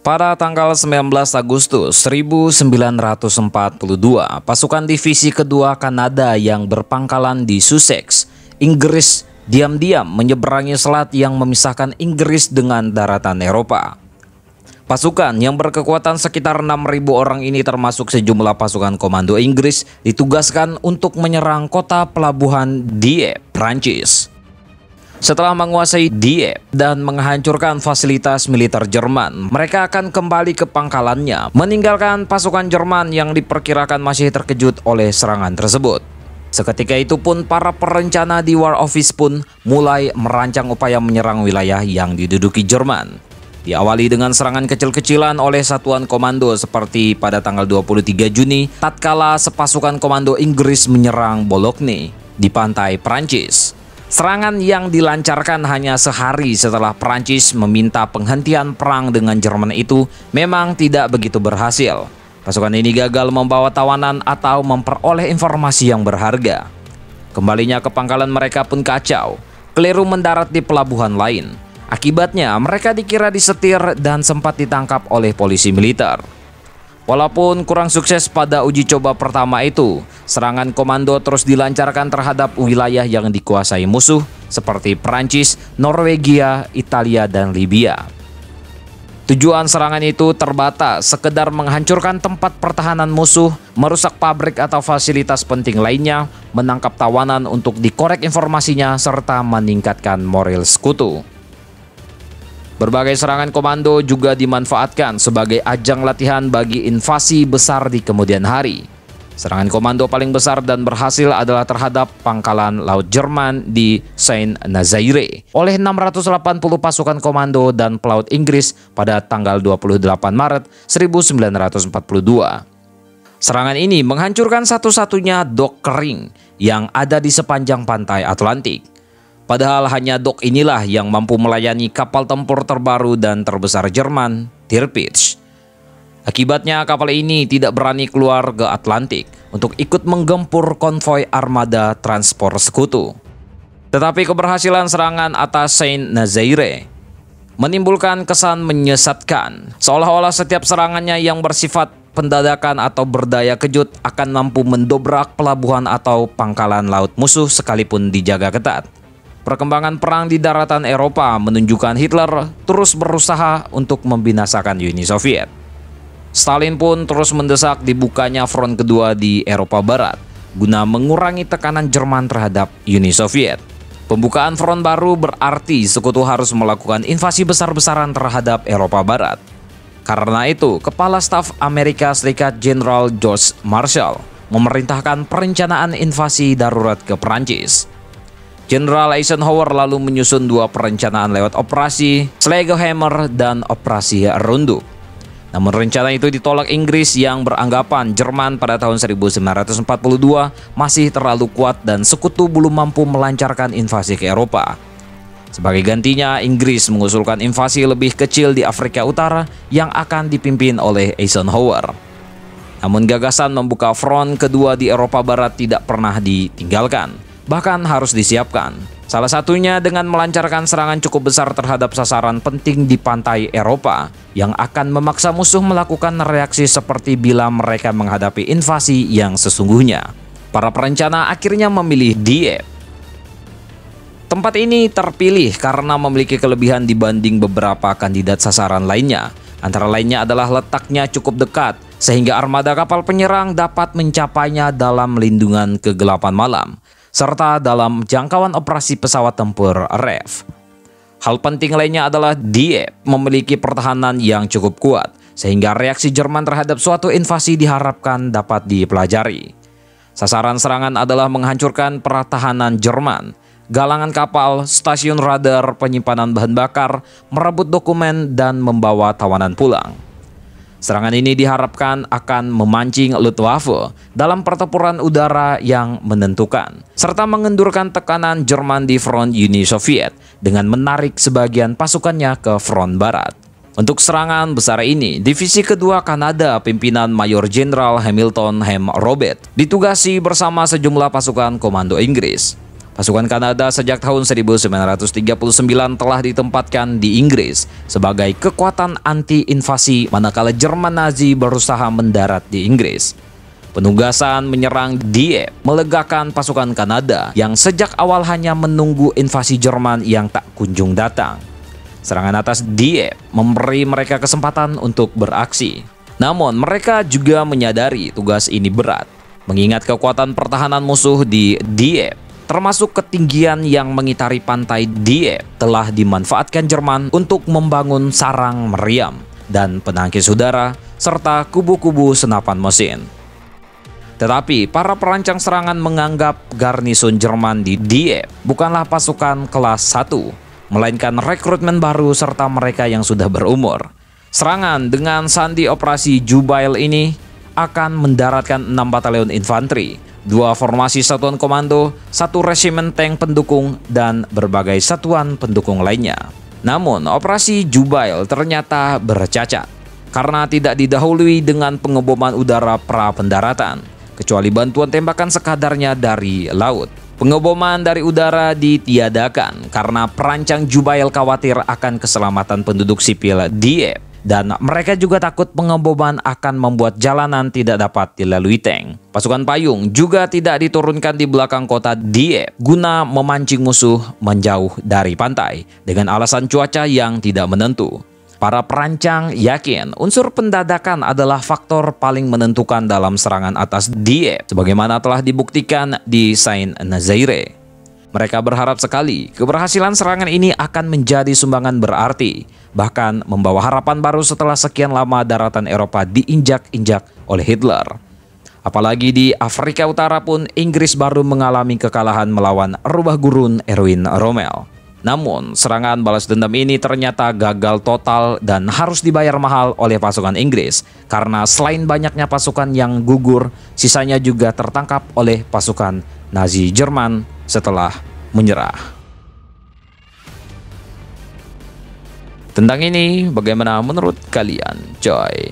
Pada tanggal 19 Agustus 1942, pasukan divisi kedua Kanada yang berpangkalan di Sussex, Inggris, diam-diam menyeberangi selat yang memisahkan Inggris dengan daratan Eropa. Pasukan yang berkekuatan sekitar 6.000 orang ini termasuk sejumlah pasukan komando Inggris ditugaskan untuk menyerang kota pelabuhan Dieppe, Prancis. Setelah menguasai Dieppe dan menghancurkan fasilitas militer Jerman, mereka akan kembali ke pangkalannya, meninggalkan pasukan Jerman yang diperkirakan masih terkejut oleh serangan tersebut. Seketika itu pun para perencana di War Office pun mulai merancang upaya menyerang wilayah yang diduduki Jerman. Diawali dengan serangan kecil-kecilan oleh satuan komando seperti pada tanggal 23 Juni tatkala sepasukan komando Inggris menyerang Boulogne di pantai Prancis. Serangan yang dilancarkan hanya sehari setelah Prancis meminta penghentian perang dengan Jerman itu memang tidak begitu berhasil. Pasukan ini gagal membawa tawanan atau memperoleh informasi yang berharga. Kembalinya ke pangkalan mereka pun kacau, keliru mendarat di pelabuhan lain. Akibatnya mereka dikira disetir dan sempat ditangkap oleh polisi militer. Walaupun kurang sukses pada uji coba pertama itu, serangan komando terus dilancarkan terhadap wilayah yang dikuasai musuh seperti Prancis, Norwegia, Italia, dan Libya. Tujuan serangan itu terbatas, sekedar menghancurkan tempat pertahanan musuh, merusak pabrik atau fasilitas penting lainnya, menangkap tawanan untuk dikorek informasinya, serta meningkatkan moral sekutu. Berbagai serangan komando juga dimanfaatkan sebagai ajang latihan bagi invasi besar di kemudian hari. Serangan komando paling besar dan berhasil adalah terhadap pangkalan laut Jerman di Saint-Nazaire oleh 680 pasukan komando dan pelaut Inggris pada tanggal 28 Maret 1942. Serangan ini menghancurkan satu-satunya dok kering yang ada di sepanjang pantai Atlantik. Padahal hanya dok inilah yang mampu melayani kapal tempur terbaru dan terbesar Jerman, Tirpitz. Akibatnya kapal ini tidak berani keluar ke Atlantik untuk ikut menggempur konvoi armada transport sekutu. Tetapi keberhasilan serangan atas Saint-Nazaire menimbulkan kesan menyesatkan, seolah-olah setiap serangannya yang bersifat pendadakan atau berdaya kejut akan mampu mendobrak pelabuhan atau pangkalan laut musuh sekalipun dijaga ketat. Perkembangan perang di daratan Eropa menunjukkan Hitler terus berusaha untuk membinasakan Uni Soviet. Stalin pun terus mendesak dibukanya front kedua di Eropa Barat guna mengurangi tekanan Jerman terhadap Uni Soviet. Pembukaan front baru berarti sekutu harus melakukan invasi besar-besaran terhadap Eropa Barat. Karena itu, Kepala Staf Amerika Serikat Jenderal George Marshall memerintahkan perencanaan invasi darurat ke Prancis. Jenderal Eisenhower lalu menyusun dua perencanaan lewat Operasi Schlegelhammer dan Operasi Runduk. Namun rencana itu ditolak Inggris yang beranggapan Jerman pada tahun 1942 masih terlalu kuat dan sekutu belum mampu melancarkan invasi ke Eropa. Sebagai gantinya, Inggris mengusulkan invasi lebih kecil di Afrika Utara yang akan dipimpin oleh Eisenhower. Namun gagasan membuka front kedua di Eropa Barat tidak pernah ditinggalkan, bahkan harus disiapkan. Salah satunya dengan melancarkan serangan cukup besar terhadap sasaran penting di pantai Eropa yang akan memaksa musuh melakukan reaksi seperti bila mereka menghadapi invasi yang sesungguhnya. Para perencana akhirnya memilih Dieppe. Tempat ini terpilih karena memiliki kelebihan dibanding beberapa kandidat sasaran lainnya. Antara lainnya adalah letaknya cukup dekat, sehingga armada kapal penyerang dapat mencapainya dalam lindungan kegelapan malam, serta dalam jangkauan operasi pesawat tempur RAF. Hal penting lainnya adalah Dieppe memiliki pertahanan yang cukup kuat, sehingga reaksi Jerman terhadap suatu invasi diharapkan dapat dipelajari. Sasaran serangan adalah menghancurkan pertahanan Jerman, galangan kapal, stasiun radar, penyimpanan bahan bakar, merebut dokumen, dan membawa tawanan pulang. Serangan ini diharapkan akan memancing Luftwaffe dalam pertempuran udara yang menentukan, serta mengendurkan tekanan Jerman di front Uni Soviet dengan menarik sebagian pasukannya ke front barat. Untuk serangan besar ini, divisi kedua Kanada pimpinan Mayor Jenderal Hamilton Robert ditugasi bersama sejumlah pasukan komando Inggris. Pasukan Kanada sejak tahun 1939 telah ditempatkan di Inggris sebagai kekuatan anti-invasi manakala Jerman Nazi berusaha mendarat di Inggris. Penugasan menyerang Dieppe melegakan pasukan Kanada yang sejak awal hanya menunggu invasi Jerman yang tak kunjung datang. Serangan atas Dieppe memberi mereka kesempatan untuk beraksi. Namun mereka juga menyadari tugas ini berat, mengingat kekuatan pertahanan musuh di Dieppe, termasuk ketinggian yang mengitari pantai Dieppe, telah dimanfaatkan Jerman untuk membangun sarang meriam dan penangkis udara serta kubu-kubu senapan mesin. Tetapi para perancang serangan menganggap garnison Jerman di Dieppe bukanlah pasukan kelas 1, melainkan rekrutmen baru serta mereka yang sudah berumur. Serangan dengan sandi operasi Jubail ini akan mendaratkan 6 batalion infanteri, 2 formasi satuan komando, 1 resimen tank pendukung, dan berbagai satuan pendukung lainnya. Namun, operasi Jubail ternyata bercacat karena tidak didahului dengan pengeboman udara pra-pendaratan, kecuali bantuan tembakan sekadarnya dari laut. Pengeboman dari udara ditiadakan karena perancang Jubail khawatir akan keselamatan penduduk sipil Dieppe. Dan mereka juga takut pengeboman akan membuat jalanan tidak dapat dilalui tank. Pasukan payung juga tidak diturunkan di belakang kota Dieppe guna memancing musuh menjauh dari pantai dengan alasan cuaca yang tidak menentu. Para perancang yakin unsur pendadakan adalah faktor paling menentukan dalam serangan atas Dieppe, sebagaimana telah dibuktikan di Saint-Nazaire. Mereka berharap sekali keberhasilan serangan ini akan menjadi sumbangan berarti, bahkan membawa harapan baru setelah sekian lama daratan Eropa diinjak-injak oleh Hitler. Apalagi di Afrika Utara pun Inggris baru mengalami kekalahan melawan rubah gurun Erwin Rommel. Namun, serangan balas dendam ini ternyata gagal total dan harus dibayar mahal oleh pasukan Inggris karena selain banyaknya pasukan yang gugur, sisanya juga tertangkap oleh pasukan Nazi Jerman setelah menyerah. Tentang ini, bagaimana menurut kalian, coy?